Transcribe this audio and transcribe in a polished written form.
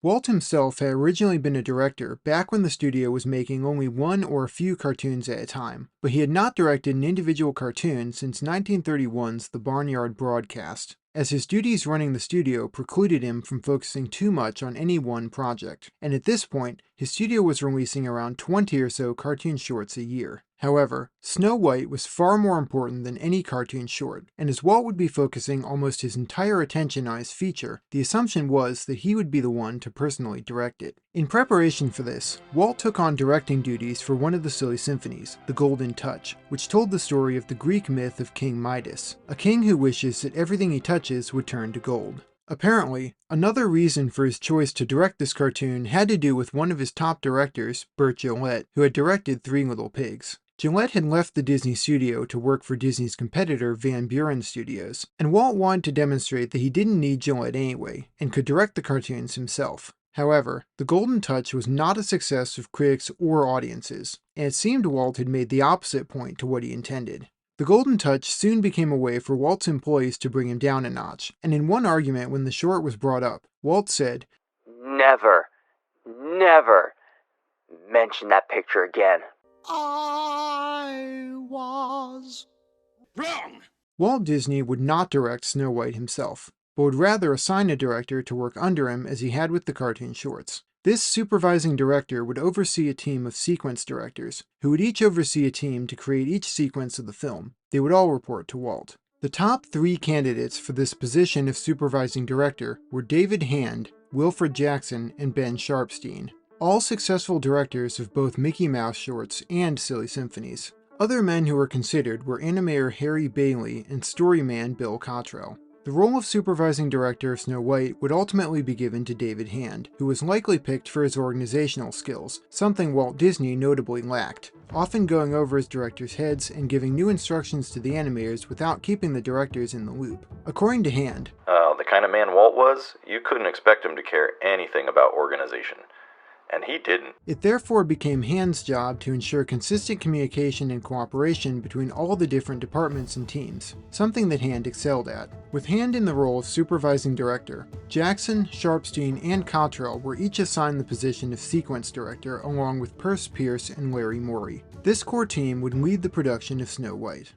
Walt himself had originally been a director back when the studio was making only one or a few cartoons at a time, but he had not directed an individual cartoon since 1931's The Barnyard Broadcast, as his duties running the studio precluded him from focusing too much on any one project, and at this point, his studio was releasing around 20 or so cartoon shorts a year. However, Snow White was far more important than any cartoon short, and as Walt would be focusing almost his entire attention on his feature, the assumption was that he would be the one to personally direct it. In preparation for this, Walt took on directing duties for one of the silly symphonies, The Golden Touch, which told the story of the Greek myth of King Midas, a king who wishes that everything he touches would turn to gold. Apparently, another reason for his choice to direct this cartoon had to do with one of his top directors, Burt Gillett, who had directed Three Little Pigs. Gillett had left the Disney studio to work for Disney's competitor Van Buren Studios, and Walt wanted to demonstrate that he didn't need Gillett anyway, and could direct the cartoons himself. However, The Golden Touch was not a success with critics or audiences, and it seemed Walt had made the opposite point to what he intended. The Golden Touch soon became a way for Walt's employees to bring him down a notch, and in one argument when the short was brought up, Walt said, Never mention that picture again. I was wrong. Walt Disney would not direct Snow White himself, but would rather assign a director to work under him as he had with the cartoon shorts. This supervising director would oversee a team of sequence directors, who would each oversee a team to create each sequence of the film. They would all report to Walt. The top 3 candidates for this position of supervising director were David Hand, Wilfred Jackson, and Ben Sharpsteen, all successful directors of both Mickey Mouse shorts and silly symphonies. Other men who were considered were animator Harry Bailey and storyman Bill Cottrell. The role of supervising director of Snow White would ultimately be given to David Hand, who was likely picked for his organizational skills, something Walt Disney notably lacked, often going over his directors' heads and giving new instructions to the animators without keeping the directors in the loop. According to Hand, the kind of man Walt was, you couldn't expect him to care anything about organization. And he didn't. It therefore became Hand's job to ensure consistent communication and cooperation between all the different departments and teams, something that Hand excelled at. With Hand in the role of supervising director, Jackson, Sharpsteen, and Cottrell were each assigned the position of sequence director along with Perce Pierce and Larry Morey. This core team would lead the production of Snow White.